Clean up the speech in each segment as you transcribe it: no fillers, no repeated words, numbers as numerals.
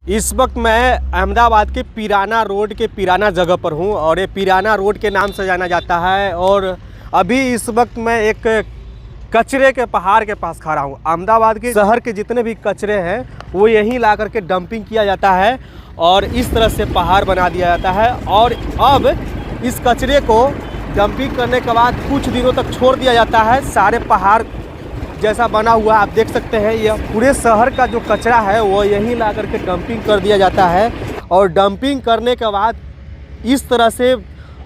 इस वक्त मैं अहमदाबाद के पीराना रोड के पीराना जगह पर हूं और ये पीराना रोड के नाम से जाना जाता है। और अभी इस वक्त मैं एक कचरे के पहाड़ के पास खड़ा हूं। अहमदाबाद के शहर के जितने भी कचरे हैं वो यहीं ला करके डंपिंग किया जाता है और इस तरह से पहाड़ बना दिया जाता है। और अब इस कचरे को डंपिंग करने के बाद कुछ दिनों तक छोड़ दिया जाता है। सारे पहाड़ जैसा बना हुआ आप देख सकते हैं। यह पूरे शहर का जो कचरा है वो यहीं ला करके डंपिंग कर दिया जाता है और डंपिंग करने के बाद इस तरह से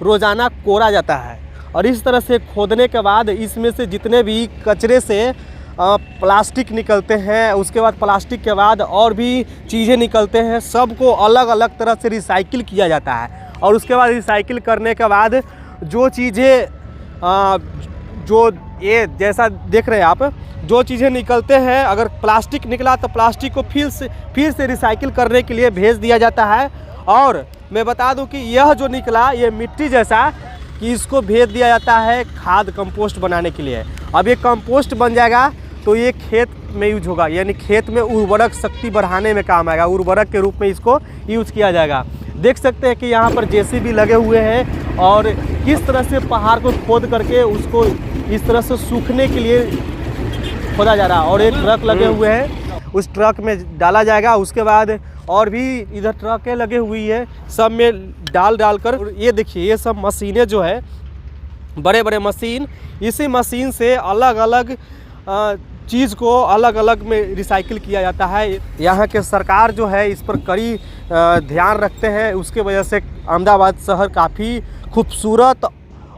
रोज़ाना कोड़ा जाता है। और इस तरह से खोदने के बाद इसमें से जितने भी कचरे से प्लास्टिक निकलते हैं, उसके बाद प्लास्टिक के बाद और भी चीज़ें निकलते हैं, सबको अलग अलग तरह से रिसाइकिल किया जाता है। और उसके बाद रिसाइकिल करने के बाद जो चीज़ें जो ये जैसा देख रहे हैं आप, जो चीज़ें निकलते हैं, अगर प्लास्टिक निकला तो प्लास्टिक को फिर से रिसाइकिल करने के लिए भेज दिया जाता है। और मैं बता दूं कि यह जो निकला ये मिट्टी जैसा कि इसको भेज दिया जाता है खाद कंपोस्ट बनाने के लिए। अब ये कंपोस्ट बन जाएगा तो ये खेत में यूज होगा, यानी खेत में उर्वरक शक्ति बढ़ाने में काम आएगा। उर्वरक के रूप में इसको यूज किया जाएगा। देख सकते हैं कि यहाँ पर जेसीबी लगे हुए हैं और किस तरह से पहाड़ को खोद करके उसको इस तरह से सूखने के लिए खोदा जा रहा है। और एक ट्रक लगे हुए हैं, उस ट्रक में डाला जाएगा। उसके बाद और भी इधर ट्रकें लगे हुई है, सब में डाल कर ये देखिए ये सब मशीनें जो है, बड़े बड़े मशीन, इसी मशीन से अलग अलग चीज़ को अलग अलग में रिसाइकिल किया जाता है। यहाँ के सरकार जो है इस पर कड़ी ध्यान रखते हैं। उसके वजह से अहमदाबाद शहर काफ़ी खूबसूरत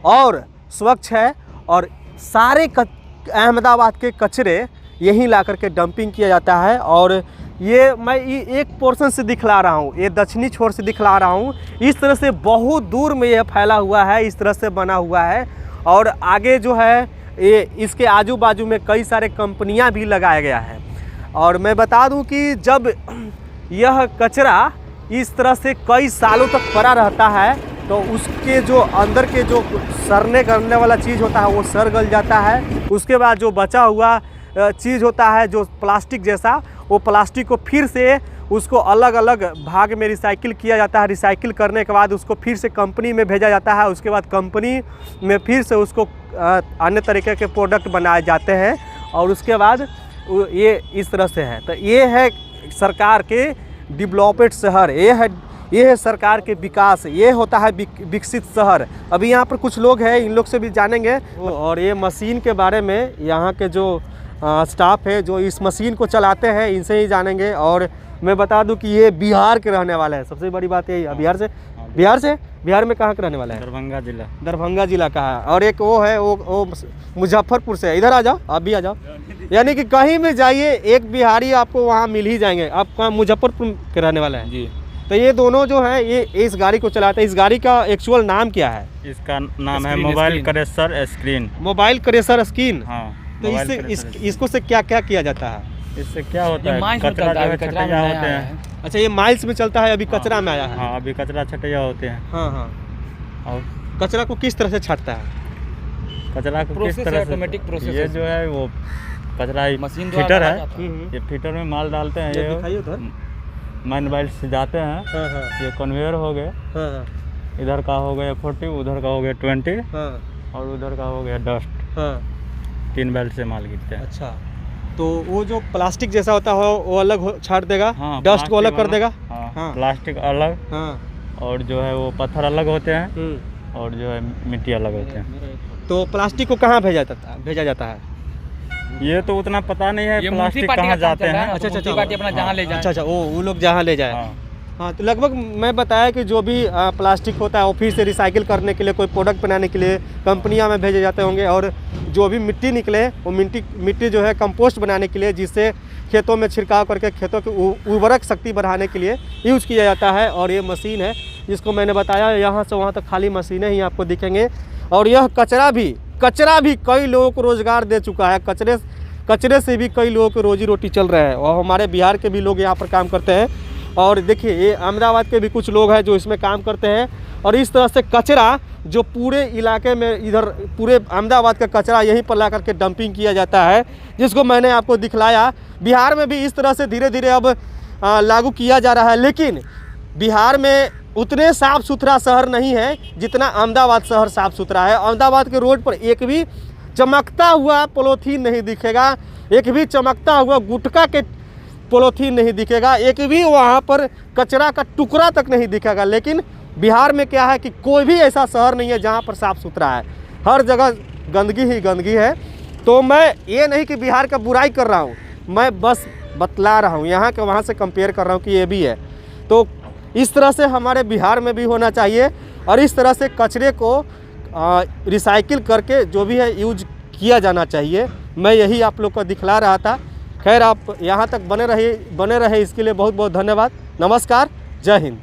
और स्वच्छ है और सारे अहमदाबाद के कचरे यहीं ला करके डंपिंग किया जाता है। और ये मैं एक पोर्शन से दिखला रहा हूँ, ये दक्षिणी छोर से दिखला रहा हूँ। इस तरह से बहुत दूर में यह फैला हुआ है, इस तरह से बना हुआ है। और आगे जो है ये इसके आजू बाजू में कई सारे कंपनियां भी लगाया गया है। और मैं बता दूं कि जब यह कचरा इस तरह से कई सालों तक पड़ा रहता है तो उसके जो अंदर के जो सड़ने करने वाला चीज़ होता है वो सड़ गल जाता है। उसके बाद जो बचा हुआ चीज़ होता है जो प्लास्टिक जैसा, वो प्लास्टिक को फिर से उसको अलग अलग भाग में रिसाइकिल किया जाता है। रिसाइकिल करने के बाद उसको फिर से कंपनी में भेजा जाता है। उसके बाद कंपनी में फिर से उसको अन्य तरीके के प्रोडक्ट बनाए जाते हैं और उसके बाद ये इस तरह से है। तो ये है सरकार के डेवलप्ड शहर, ये है सरकार के विकास, ये होता है विकसित शहर। अभी यहाँ पर कुछ लोग हैं, इन लोग से भी जानेंगे। और ये मशीन के बारे में यहाँ के जो स्टाफ है जो इस मशीन को चलाते हैं, इनसे ही जानेंगे। और मैं बता दूं कि ये बिहार के रहने वाला है। सबसे बड़ी बात यही है, बिहार में कहाँ के रहने वाला है? दरभंगा जिला का है। और एक वो है वो मुजफ्फरपुर से है। इधर आ जाओ, आप भी आ जाओ। यानी कि कहीं भी जाइए एक बिहारी आपको वहाँ मिल ही जाएंगे। आप कहाँ मुजफ्फरपुर के रहने वाला है जी। तो ये दोनों जो है ये इस गाड़ी को चलाते हैं। इस गाड़ी का एक्चुअल नाम क्या है? इसका नाम है mobile crusher screen. Mobile crusher screen. हाँ। तो इसको से क्या क्या किया जाता है? इससे क्या होता है, कचरा जो है छटैया होते हैं। अच्छा, ये माइल्स में चलता है, अभी कचरा में आया है। हाँ, अभी कचरा छटैया होते हैं। हाँ। और कचरा को किस तरह से छाटता है? कचरा को किस तरह से? Automatic process. ये जो है वो कचरा मशीन फीटर है, ये फीटर में माल डालते हैं। ये मैन बाइल से जाते हैं। ये कन्वेयर हो गए, इधर का हो गया 40, उधर का हो गया 20 और उधर का हो गया डस्ट। 3 बेल्ट से माल गिरते हैं। अच्छा, तो वो जो प्लास्टिक जैसा होता है वो अलग छाट देगा। हाँ, डस्ट को अलग कर देगा। हाँ, प्लास्टिक अलग। हाँ। और जो है वो पत्थर अलग होते हैं और जो है मिट्टी अलग होते हैं। तो प्लास्टिक को कहाँ भेजा जाता है? ये तो उतना पता नहीं है प्लास्टिक कहाँ जाते हैं। अच्छा, वो लोग जहाँ ले जाए। हाँ, तो लगभग मैं बताया कि जो भी प्लास्टिक होता है वो फिर से रिसाइकिल करने के लिए, कोई प्रोडक्ट बनाने के लिए कंपनियां में भेजे जाते होंगे। और जो भी मिट्टी निकले वो मिट्टी जो है कंपोस्ट बनाने के लिए, जिससे खेतों में छिड़काव करके खेतों की उर्वरक शक्ति बढ़ाने के लिए यूज़ किया जाता है। और ये मशीन है जिसको मैंने बताया, यहाँ से वहाँ तक खाली मशीनें ही आपको दिखेंगे। और यह कचरा भी कई लोगों को रोज़गार दे चुका है। कचरे से भी कई लोगों को रोजी रोटी चल रहा है और हमारे बिहार के भी लोग यहाँ पर काम करते हैं। और देखिए ये अहमदाबाद के भी कुछ लोग हैं जो इसमें काम करते हैं। और इस तरह से कचरा जो पूरे इलाके में, इधर पूरे अहमदाबाद का कचरा यहीं पर ला करके डंपिंग किया जाता है, जिसको मैंने आपको दिखलाया। बिहार में भी इस तरह से धीरे धीरे अब लागू किया जा रहा है, लेकिन बिहार में उतने साफ़ सुथरा शहर नहीं है जितना अहमदाबाद शहर साफ़ सुथरा है। अहमदाबाद के रोड पर एक भी चमकता हुआ पॉलीथीन नहीं दिखेगा, एक भी चमकता हुआ गुटखा के पॉलीथीन नहीं दिखेगा, एक भी वहाँ पर कचरा का टुकड़ा तक नहीं दिखेगा। लेकिन बिहार में क्या है कि कोई भी ऐसा शहर नहीं है जहाँ पर साफ़ सुथरा है, हर जगह गंदगी ही गंदगी है। तो मैं ये नहीं कि बिहार का बुराई कर रहा हूँ, मैं बस बतला रहा हूँ, यहाँ के वहाँ से कंपेयर कर रहा हूँ कि ये भी है। तो इस तरह से हमारे बिहार में भी होना चाहिए और इस तरह से कचरे को रिसाइकिल करके जो भी है यूज किया जाना चाहिए। मैं यही आप लोग को दिखला रहा था। खैर, आप यहाँ तक बने रहे इसके लिए बहुत बहुत धन्यवाद। नमस्कार, जय हिंद।